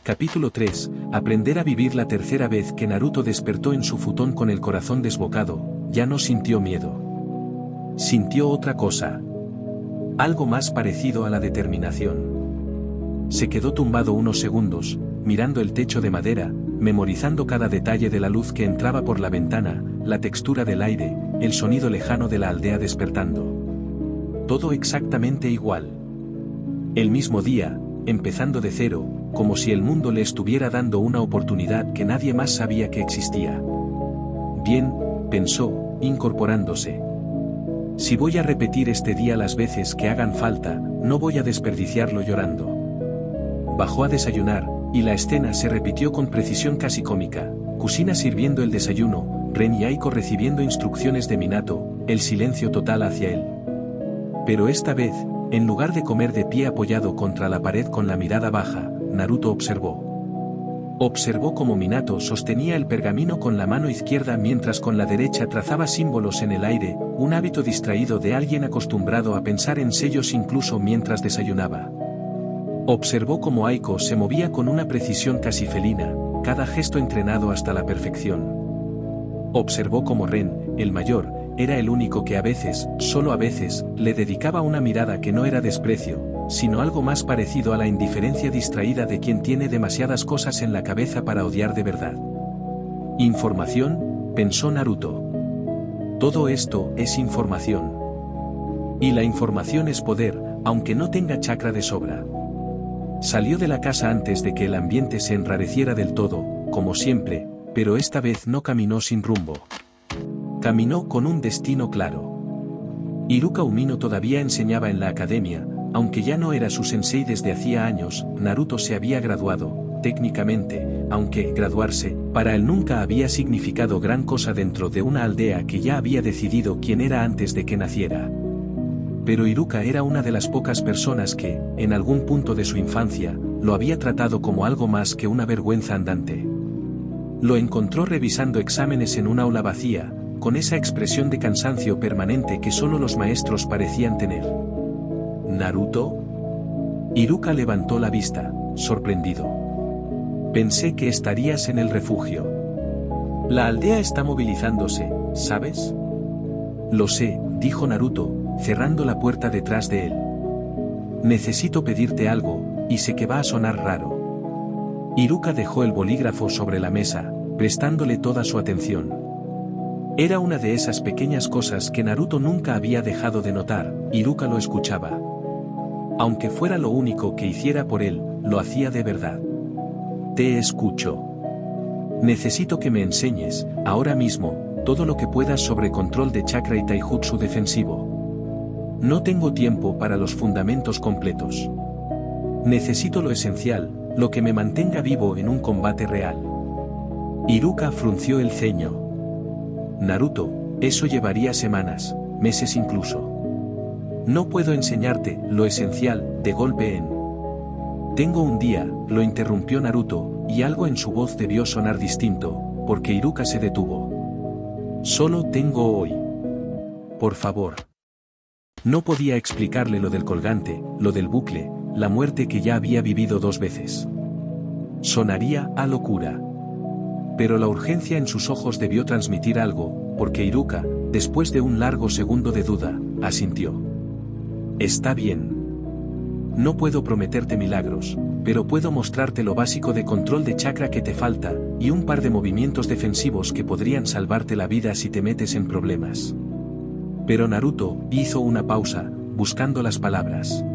Capítulo 3. Aprender a vivir. La tercera vez que Naruto despertó en su futón con el corazón desbocado, ya no sintió miedo. Sintió otra cosa. Algo más parecido a la determinación. Se quedó tumbado unos segundos, mirando el techo de madera, memorizando cada detalle de la luz que entraba por la ventana, la textura del aire, el sonido lejano de la aldea despertando. Todo exactamente igual. El mismo día, empezando de cero, como si el mundo le estuviera dando una oportunidad que nadie más sabía que existía. Bien, pensó, incorporándose. Si voy a repetir este día las veces que hagan falta, no voy a desperdiciarlo llorando. Bajó a desayunar, y la escena se repitió con precisión casi cómica. Kusina sirviendo el desayuno, Ren y Aiko recibiendo instrucciones de Minato, el silencio total hacia él. Pero esta vez, en lugar de comer de pie apoyado contra la pared con la mirada baja, Naruto observó. Observó cómo Minato sostenía el pergamino con la mano izquierda mientras con la derecha trazaba símbolos en el aire, un hábito distraído de alguien acostumbrado a pensar en sellos incluso mientras desayunaba. Observó cómo Aiko se movía con una precisión casi felina, cada gesto entrenado hasta la perfección. Observó cómo Ren, el mayor, era el único que a veces, solo a veces, le dedicaba una mirada que no era desprecio, sino algo más parecido a la indiferencia distraída de quien tiene demasiadas cosas en la cabeza para odiar de verdad. Información, pensó Naruto. Todo esto es información. Y la información es poder, aunque no tenga chakra de sobra. Salió de la casa antes de que el ambiente se enrareciera del todo, como siempre, pero esta vez no caminó sin rumbo. Caminó con un destino claro. Iruka Umino todavía enseñaba en la academia, aunque ya no era su sensei desde hacía años. Naruto se había graduado, técnicamente, aunque graduarse, para él nunca había significado gran cosa dentro de una aldea que ya había decidido quién era antes de que naciera. Pero Iruka era una de las pocas personas que, en algún punto de su infancia, lo había tratado como algo más que una vergüenza andante. Lo encontró revisando exámenes en una aula vacía, con esa expresión de cansancio permanente que solo los maestros parecían tener. ¿Naruto? Iruka levantó la vista, sorprendido. Pensé que estarías en el refugio. La aldea está movilizándose, ¿sabes? Lo sé, dijo Naruto, cerrando la puerta detrás de él. Necesito pedirte algo, y sé que va a sonar raro. Iruka dejó el bolígrafo sobre la mesa, prestándole toda su atención. Era una de esas pequeñas cosas que Naruto nunca había dejado de notar. Iruka lo escuchaba. Aunque fuera lo único que hiciera por él, lo hacía de verdad. Te escucho. Necesito que me enseñes, ahora mismo, todo lo que puedas sobre control de chakra y taijutsu defensivo. No tengo tiempo para los fundamentos completos. Necesito lo esencial, lo que me mantenga vivo en un combate real. Iruka frunció el ceño. Naruto, eso llevaría semanas, meses incluso. No puedo enseñarte lo esencial de golpe en. Tengo un día, lo interrumpió Naruto, y algo en su voz debió sonar distinto, porque Iruka se detuvo. Solo tengo hoy. Por favor. No podía explicarle lo del colgante, lo del bucle, la muerte que ya había vivido 2 veces. Sonaría a locura. Pero la urgencia en sus ojos debió transmitir algo, porque Iruka, después de un largo segundo de duda, asintió. Está bien. No puedo prometerte milagros, pero puedo mostrarte lo básico de control de chakra que te falta, y un par de movimientos defensivos que podrían salvarte la vida si te metes en problemas. Pero Naruto hizo una pausa, buscando las palabras.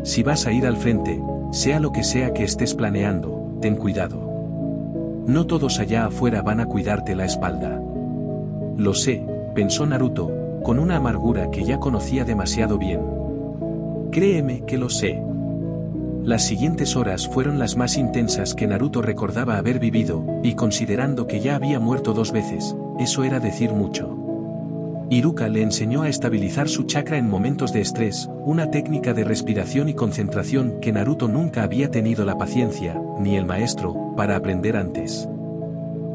Si vas a ir al frente, sea lo que sea que estés planeando, ten cuidado. No todos allá afuera van a cuidarte la espalda. Lo sé, pensó Naruto, con una amargura que ya conocía demasiado bien. Créeme que lo sé. Las siguientes horas fueron las más intensas que Naruto recordaba haber vivido, y considerando que ya había muerto 2 veces, eso era decir mucho. Iruka le enseñó a estabilizar su chakra en momentos de estrés, una técnica de respiración y concentración que Naruto nunca había tenido la paciencia, ni el maestro, para aprender antes.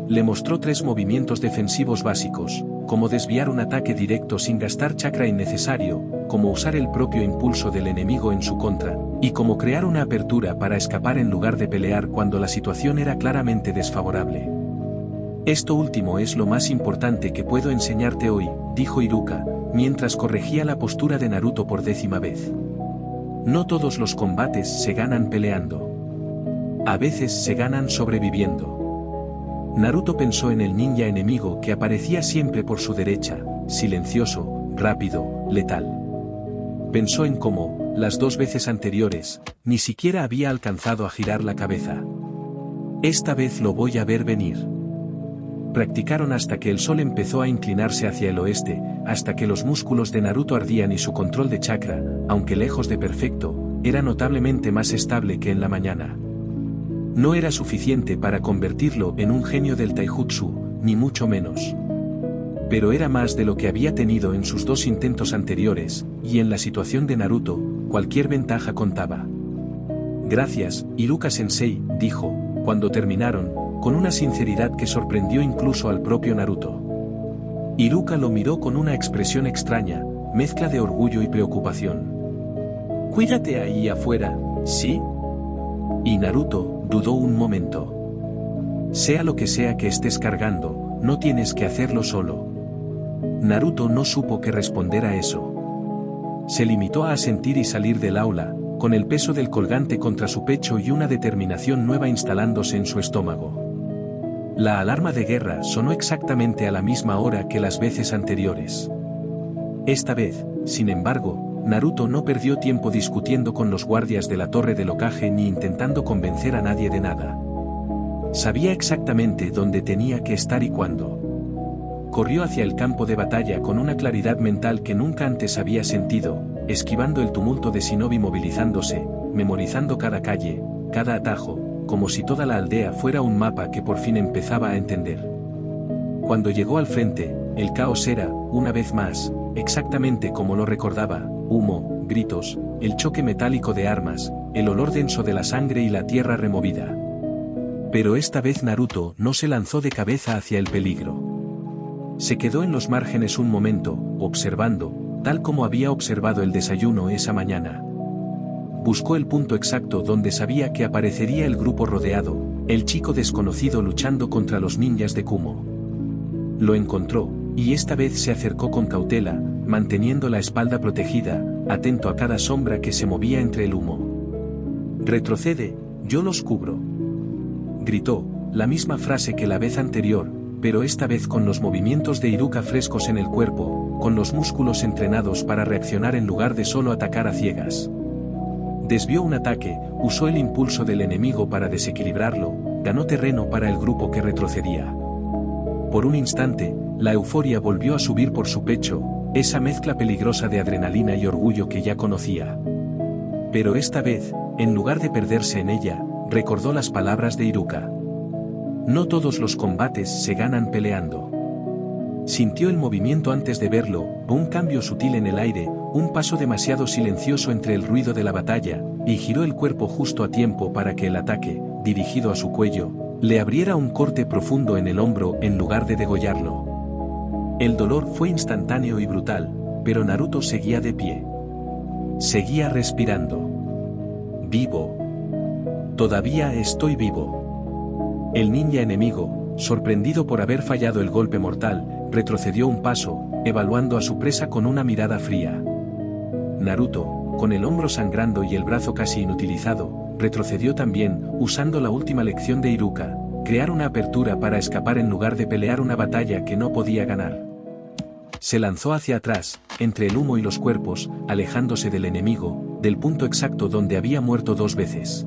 Le mostró 3 movimientos defensivos básicos, como desviar un ataque directo sin gastar chakra innecesario, como usar el propio impulso del enemigo en su contra, Y cómo crear una apertura para escapar en lugar de pelear cuando la situación era claramente desfavorable. Esto último es lo más importante que puedo enseñarte hoy, dijo Iruka, mientras corregía la postura de Naruto por 10ª vez. No todos los combates se ganan peleando. A veces se ganan sobreviviendo. Naruto pensó en el ninja enemigo que aparecía siempre por su derecha, silencioso, rápido, letal. Pensó en cómo, las 2 veces anteriores, ni siquiera había alcanzado a girar la cabeza. Esta vez lo voy a ver venir. Practicaron hasta que el sol empezó a inclinarse hacia el oeste, hasta que los músculos de Naruto ardían y su control de chakra, aunque lejos de perfecto, era notablemente más estable que en la mañana. No era suficiente para convertirlo en un genio del taijutsu, ni mucho menos. Pero era más de lo que había tenido en sus 2 intentos anteriores, y en la situación de Naruto, cualquier ventaja contaba. Gracias, Iruka-sensei, dijo, cuando terminaron, con una sinceridad que sorprendió incluso al propio Naruto. Iruka lo miró con una expresión extraña, mezcla de orgullo y preocupación. «Cuídate ahí afuera, ¿sí?» Y Naruto dudó un momento. «Sea lo que sea que estés cargando, no tienes que hacerlo solo». Naruto no supo qué responder a eso. Se limitó a asentir y salir del aula, con el peso del colgante contra su pecho y una determinación nueva instalándose en su estómago. La alarma de guerra sonó exactamente a la misma hora que las veces anteriores. Esta vez, sin embargo, Naruto no perdió tiempo discutiendo con los guardias de la Torre del Hokage ni intentando convencer a nadie de nada. Sabía exactamente dónde tenía que estar y cuándo. Corrió hacia el campo de batalla con una claridad mental que nunca antes había sentido, esquivando el tumulto de shinobi movilizándose, memorizando cada calle, cada atajo, como si toda la aldea fuera un mapa que por fin empezaba a entender. Cuando llegó al frente, el caos era, una vez más, exactamente como lo recordaba: humo, gritos, el choque metálico de armas, el olor denso de la sangre y la tierra removida. Pero esta vez Naruto no se lanzó de cabeza hacia el peligro. Se quedó en los márgenes un momento, observando, tal como había observado el desayuno esa mañana. Buscó el punto exacto donde sabía que aparecería el grupo rodeado, el chico desconocido luchando contra los ninjas de Kumo. Lo encontró, y esta vez se acercó con cautela, manteniendo la espalda protegida, atento a cada sombra que se movía entre el humo. «Retrocede, yo los cubro», gritó, la misma frase que la vez anterior, pero esta vez con los movimientos de Iruka frescos en el cuerpo, con los músculos entrenados para reaccionar en lugar de solo atacar a ciegas. Desvió un ataque, usó el impulso del enemigo para desequilibrarlo, ganó terreno para el grupo que retrocedía. Por un instante, la euforia volvió a subir por su pecho, esa mezcla peligrosa de adrenalina y orgullo que ya conocía. Pero esta vez, en lugar de perderse en ella, recordó las palabras de Iruka. No todos los combates se ganan peleando. Sintió el movimiento antes de verlo, un cambio sutil en el aire, un paso demasiado silencioso entre el ruido de la batalla, y giró el cuerpo justo a tiempo para que el ataque, dirigido a su cuello, le abriera un corte profundo en el hombro en lugar de degollarlo. El dolor fue instantáneo y brutal, pero Naruto seguía de pie. Seguía respirando. Vivo. Todavía estoy vivo. El ninja enemigo, sorprendido por haber fallado el golpe mortal, retrocedió un paso, evaluando a su presa con una mirada fría. Naruto, con el hombro sangrando y el brazo casi inutilizado, retrocedió también, usando la última lección de Iruka, crear una apertura para escapar en lugar de pelear una batalla que no podía ganar. Se lanzó hacia atrás, entre el humo y los cuerpos, alejándose del enemigo, del punto exacto donde había muerto 2 veces.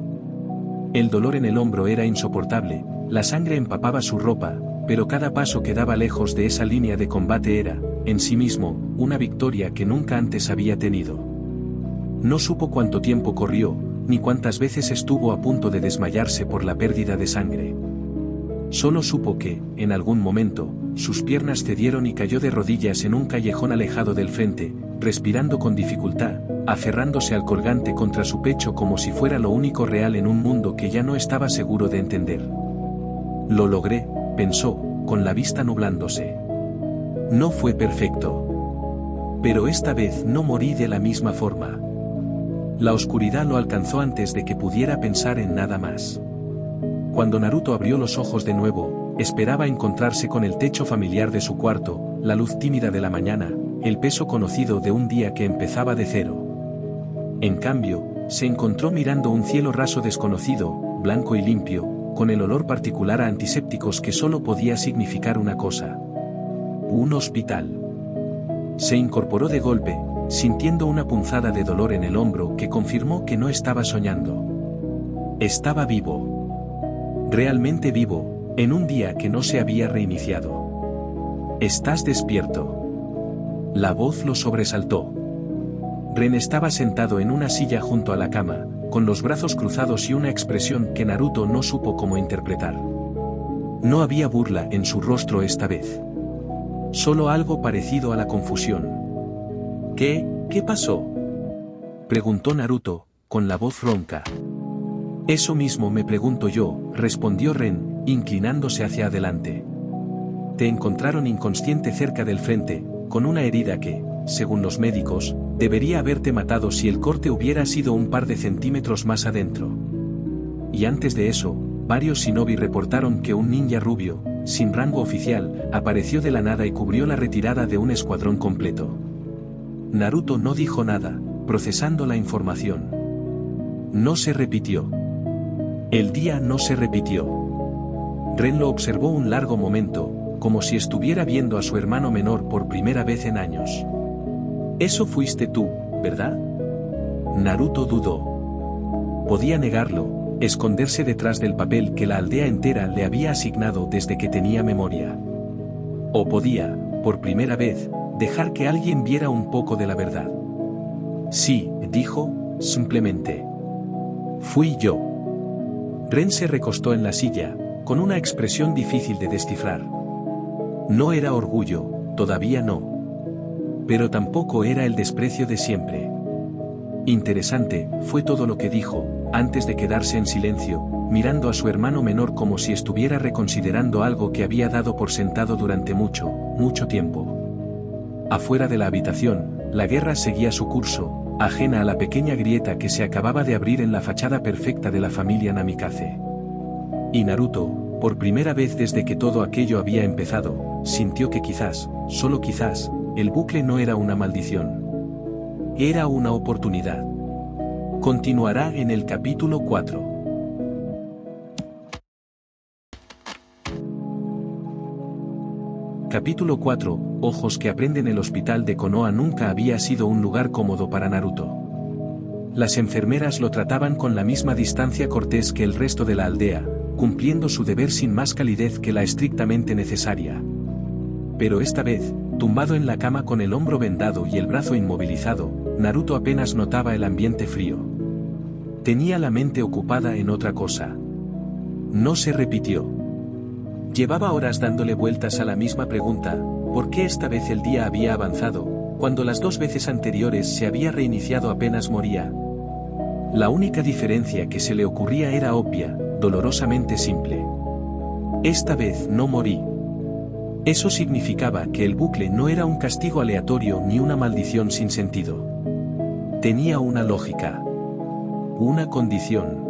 El dolor en el hombro era insoportable, la sangre empapaba su ropa, pero cada paso que daba lejos de esa línea de combate era, en sí mismo, una victoria que nunca antes había tenido. No supo cuánto tiempo corrió, ni cuántas veces estuvo a punto de desmayarse por la pérdida de sangre. Solo supo que, en algún momento, sus piernas cedieron y cayó de rodillas en un callejón alejado del frente, respirando con dificultad, aferrándose al colgante contra su pecho como si fuera lo único real en un mundo que ya no estaba seguro de entender. Lo logré, pensó, con la vista nublándose. No fue perfecto. Pero esta vez no morí de la misma forma. La oscuridad lo alcanzó antes de que pudiera pensar en nada más. Cuando Naruto abrió los ojos de nuevo, esperaba encontrarse con el techo familiar de su cuarto, la luz tímida de la mañana, el peso conocido de un día que empezaba de cero. En cambio, se encontró mirando un cielo raso desconocido, blanco y limpio, con el olor particular a antisépticos que solo podía significar una cosa. Un hospital. Se incorporó de golpe, sintiendo una punzada de dolor en el hombro que confirmó que no estaba soñando. Estaba vivo. Realmente vivo, en un día que no se había reiniciado. ¿Estás despierto? La voz lo sobresaltó. Ren estaba sentado en una silla junto a la cama, con los brazos cruzados y una expresión que Naruto no supo cómo interpretar. No había burla en su rostro esta vez. Solo algo parecido a la confusión. ¿Qué pasó?, preguntó Naruto, con la voz ronca. Eso mismo me pregunto yo, respondió Ren, inclinándose hacia adelante. Te encontraron inconsciente cerca del frente, con una herida que, según los médicos, debería haberte matado si el corte hubiera sido un par de centímetros más adentro. Y antes de eso, varios shinobi reportaron que un ninja rubio, sin rango oficial, apareció de la nada y cubrió la retirada de un escuadrón completo. Naruto no dijo nada, procesando la información. No se repitió. El día no se repitió. Ren lo observó un largo momento, como si estuviera viendo a su hermano menor por primera vez en años. Eso fuiste tú, ¿verdad? Naruto dudó. Podía negarlo, esconderse detrás del papel que la aldea entera le había asignado desde que tenía memoria. O podía, por primera vez, dejar que alguien viera un poco de la verdad. Sí, dijo, simplemente. Fui yo. Ren se recostó en la silla, con una expresión difícil de descifrar. No era orgullo, todavía no. Pero tampoco era el desprecio de siempre. Interesante, fue todo lo que dijo, antes de quedarse en silencio, mirando a su hermano menor como si estuviera reconsiderando algo que había dado por sentado durante mucho tiempo. Afuera de la habitación, la guerra seguía su curso, ajena a la pequeña grieta que se acababa de abrir en la fachada perfecta de la familia Namikaze. Y Naruto, por primera vez desde que todo aquello había empezado, sintió que quizás, solo quizás, el bucle no era una maldición. Era una oportunidad. Continuará en el capítulo 4. Capítulo 4, Ojos que aprenden. El hospital de Konoha nunca había sido un lugar cómodo para Naruto. Las enfermeras lo trataban con la misma distancia cortés que el resto de la aldea, cumpliendo su deber sin más calidez que la estrictamente necesaria. Pero esta vez, tumbado en la cama con el hombro vendado y el brazo inmovilizado, Naruto apenas notaba el ambiente frío. Tenía la mente ocupada en otra cosa. No se repitió. Llevaba horas dándole vueltas a la misma pregunta, ¿por qué esta vez el día había avanzado, cuando las 2 veces anteriores se había reiniciado apenas moría? La única diferencia que se le ocurría era obvia, dolorosamente simple. Esta vez no morí. Eso significaba que el bucle no era un castigo aleatorio ni una maldición sin sentido. Tenía una lógica. Una condición.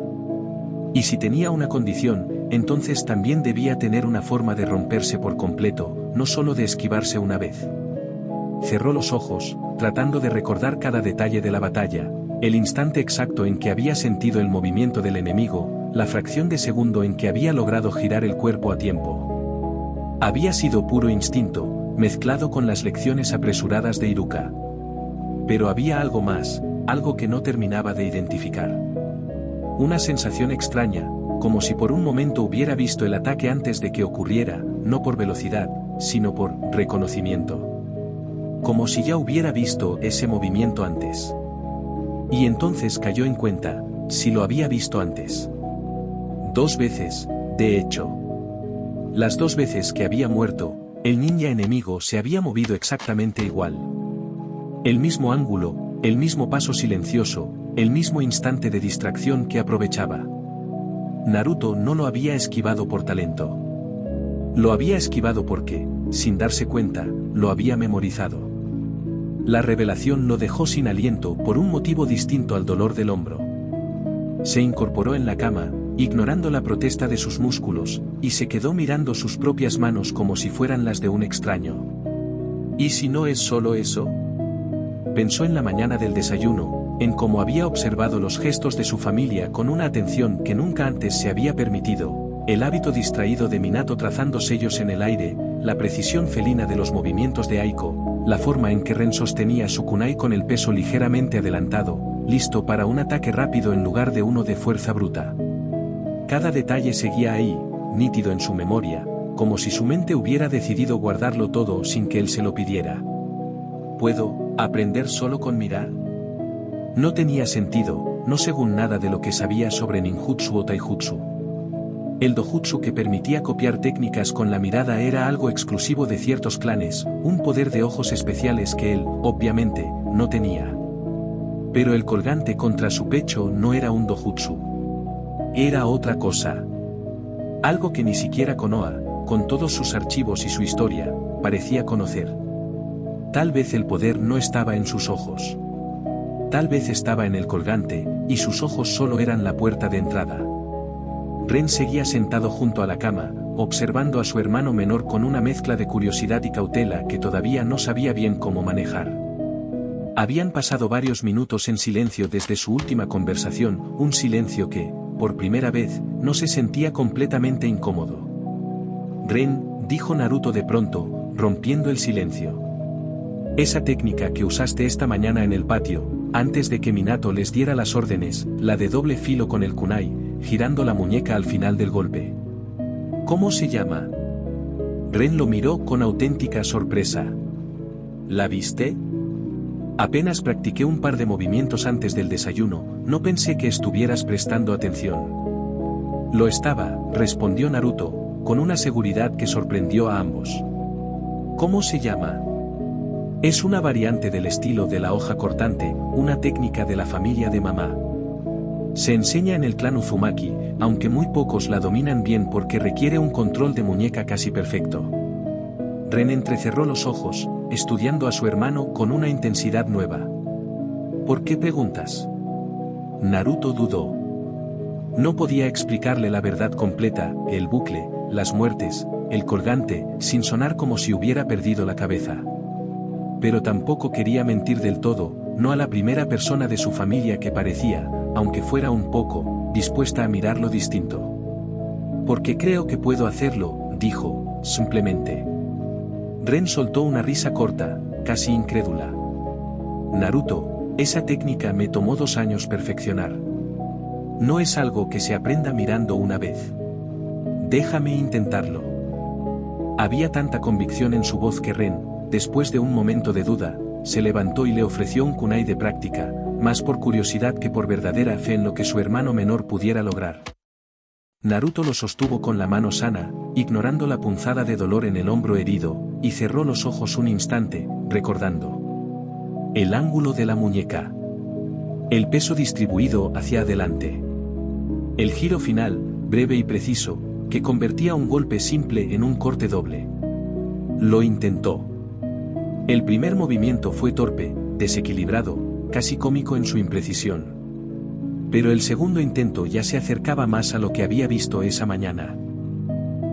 Y si tenía una condición, entonces también debía tener una forma de romperse por completo, no solo de esquivarse una vez. Cerró los ojos, tratando de recordar cada detalle de la batalla, el instante exacto en que había sentido el movimiento del enemigo, la fracción de segundo en que había logrado girar el cuerpo a tiempo. Había sido puro instinto, mezclado con las lecciones apresuradas de Iruka. Pero había algo más, algo que no terminaba de identificar. Una sensación extraña, como si por un momento hubiera visto el ataque antes de que ocurriera, no por velocidad, sino por reconocimiento. Como si ya hubiera visto ese movimiento antes. Y entonces cayó en cuenta, si lo había visto antes. 2 veces, de hecho. Las 2 veces que había muerto, el ninja enemigo se había movido exactamente igual. El mismo ángulo, el mismo paso silencioso, el mismo instante de distracción que aprovechaba. Naruto no lo había esquivado por talento. Lo había esquivado porque, sin darse cuenta, lo había memorizado. La revelación lo dejó sin aliento por un motivo distinto al dolor del hombro. Se incorporó en la cama, ignorando la protesta de sus músculos, y se quedó mirando sus propias manos como si fueran las de un extraño. ¿Y si no es solo eso? Pensó en la mañana del desayuno, en cómo había observado los gestos de su familia con una atención que nunca antes se había permitido, el hábito distraído de Minato trazando sellos en el aire, la precisión felina de los movimientos de Aiko, la forma en que Ren sostenía su kunai con el peso ligeramente adelantado, listo para un ataque rápido en lugar de uno de fuerza bruta. Cada detalle seguía ahí, nítido en su memoria, como si su mente hubiera decidido guardarlo todo sin que él se lo pidiera. ¿Puedo aprender solo con mirar? No tenía sentido, no según nada de lo que sabía sobre ninjutsu o taijutsu. El dojutsu que permitía copiar técnicas con la mirada era algo exclusivo de ciertos clanes, un poder de ojos especiales que él, obviamente, no tenía. Pero el colgante contra su pecho no era un dojutsu. Era otra cosa. Algo que ni siquiera Konoha, con todos sus archivos y su historia, parecía conocer. Tal vez el poder no estaba en sus ojos. Tal vez estaba en el colgante, y sus ojos solo eran la puerta de entrada. Ren seguía sentado junto a la cama, observando a su hermano menor con una mezcla de curiosidad y cautela que todavía no sabía bien cómo manejar. Habían pasado varios minutos en silencio desde su última conversación, un silencio que, por primera vez, no se sentía completamente incómodo. Ren, dijo Naruto de pronto, rompiendo el silencio. Esa técnica que usaste esta mañana en el patio, antes de que Minato les diera las órdenes, la de doble filo con el kunai, girando la muñeca al final del golpe. ¿Cómo se llama? Ren lo miró con auténtica sorpresa. ¿La viste? Apenas practiqué un par de movimientos antes del desayuno, no pensé que estuvieras prestando atención. Lo estaba, respondió Naruto, con una seguridad que sorprendió a ambos. ¿Cómo se llama? Es una variante del estilo de la hoja cortante, una técnica de la familia de mamá. Se enseña en el clan Uzumaki, aunque muy pocos la dominan bien porque requiere un control de muñeca casi perfecto. Ren entrecerró los ojos, estudiando a su hermano con una intensidad nueva. ¿Por qué preguntas? Naruto dudó. No podía explicarle la verdad completa, el bucle, las muertes, el colgante, sin sonar como si hubiera perdido la cabeza. Pero tampoco quería mentir del todo, no a la primera persona de su familia que parecía, aunque fuera un poco, dispuesta a mirarlo distinto. Porque creo que puedo hacerlo, dijo, simplemente. Ren soltó una risa corta, casi incrédula. Naruto, esa técnica me tomó 2 años perfeccionar. No es algo que se aprenda mirando una vez. Déjame intentarlo. Había tanta convicción en su voz que Ren, después de un momento de duda, se levantó y le ofreció un kunai de práctica, más por curiosidad que por verdadera fe en lo que su hermano menor pudiera lograr. Naruto lo sostuvo con la mano sana, ignorando la punzada de dolor en el hombro herido, y cerró los ojos un instante, recordando. El ángulo de la muñeca. El peso distribuido hacia adelante. El giro final, breve y preciso, que convertía un golpe simple en un corte doble. Lo intentó. El primer movimiento fue torpe, desequilibrado, casi cómico en su imprecisión. Pero el segundo intento ya se acercaba más a lo que había visto esa mañana.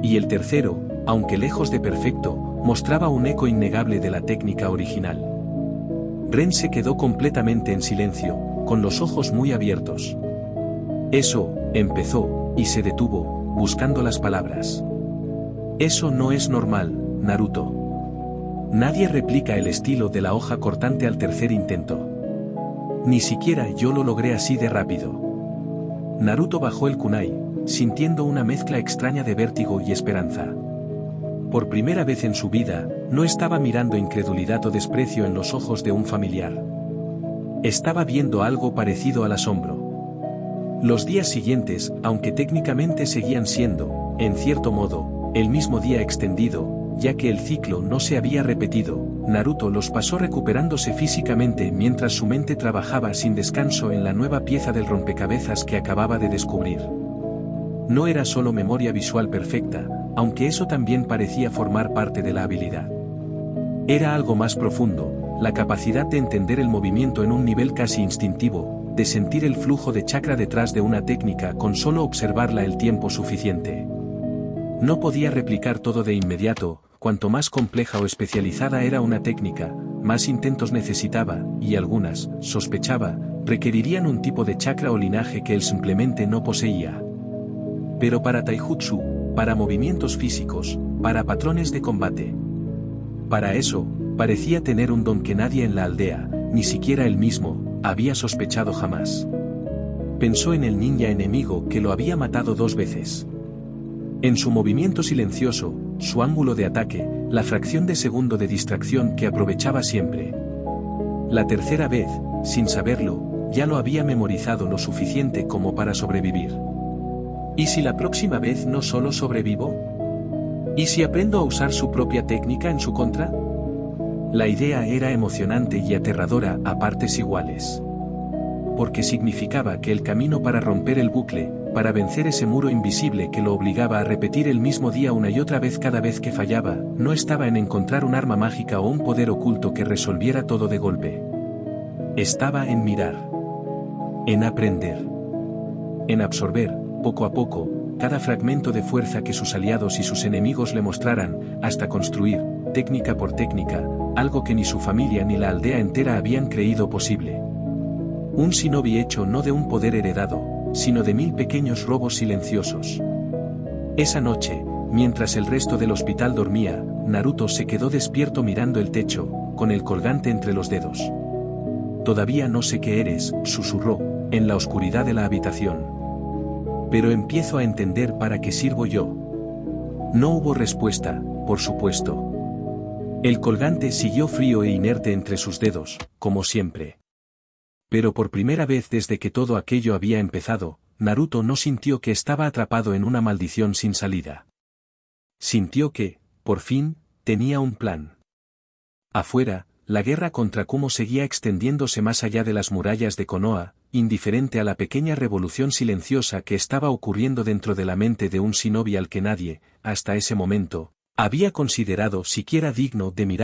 Y el tercero, aunque lejos de perfecto, mostraba un eco innegable de la técnica original. Ren se quedó completamente en silencio, con los ojos muy abiertos. Eso, empezó, y se detuvo, buscando las palabras. Eso no es normal, Naruto. Nadie replica el estilo de la hoja cortante al tercer intento. Ni siquiera yo lo logré así de rápido. Naruto bajó el kunai, sintiendo una mezcla extraña de vértigo y esperanza. Por primera vez en su vida, no estaba mirando incredulidad o desprecio en los ojos de un familiar. Estaba viendo algo parecido al asombro. Los días siguientes, aunque técnicamente seguían siendo, en cierto modo, el mismo día extendido, ya que el ciclo no se había repetido, Naruto los pasó recuperándose físicamente mientras su mente trabajaba sin descanso en la nueva pieza del rompecabezas que acababa de descubrir. No era solo memoria visual perfecta, aunque eso también parecía formar parte de la habilidad. Era algo más profundo, la capacidad de entender el movimiento en un nivel casi instintivo, de sentir el flujo de chakra detrás de una técnica con solo observarla el tiempo suficiente. No podía replicar todo de inmediato, cuanto más compleja o especializada era una técnica, más intentos necesitaba, y algunas, sospechaba, requerirían un tipo de chakra o linaje que él simplemente no poseía. Pero para taijutsu, para movimientos físicos, para patrones de combate. Para eso, parecía tener un don que nadie en la aldea, ni siquiera él mismo, había sospechado jamás. Pensó en el ninja enemigo que lo había matado 2 veces. En su movimiento silencioso, su ángulo de ataque, la fracción de segundo de distracción que aprovechaba siempre. La tercera vez, sin saberlo, ya lo había memorizado lo suficiente como para sobrevivir. ¿Y si la próxima vez no solo sobrevivo? ¿Y si aprendo a usar su propia técnica en su contra? La idea era emocionante y aterradora a partes iguales. Porque significaba que el camino para romper el bucle, para vencer ese muro invisible que lo obligaba a repetir el mismo día una y otra vez cada vez que fallaba, no estaba en encontrar un arma mágica o un poder oculto que resolviera todo de golpe. Estaba en mirar. En aprender. En absorber, poco a poco, cada fragmento de fuerza que sus aliados y sus enemigos le mostraran, hasta construir, técnica por técnica, algo que ni su familia ni la aldea entera habían creído posible. Un shinobi hecho no de un poder heredado, sino de 1000 pequeños robos silenciosos. Esa noche, mientras el resto del hospital dormía, Naruto se quedó despierto mirando el techo, con el colgante entre los dedos. «Todavía no sé qué eres», susurró, en la oscuridad de la habitación. «Pero empiezo a entender para qué sirvo yo». No hubo respuesta, por supuesto. El colgante siguió frío e inerte entre sus dedos, como siempre. Pero por primera vez desde que todo aquello había empezado, Naruto no sintió que estaba atrapado en una maldición sin salida. Sintió que, por fin, tenía un plan. Afuera, la guerra contra Kumo seguía extendiéndose más allá de las murallas de Konoha, indiferente a la pequeña revolución silenciosa que estaba ocurriendo dentro de la mente de un shinobi al que nadie, hasta ese momento, había considerado siquiera digno de mirar.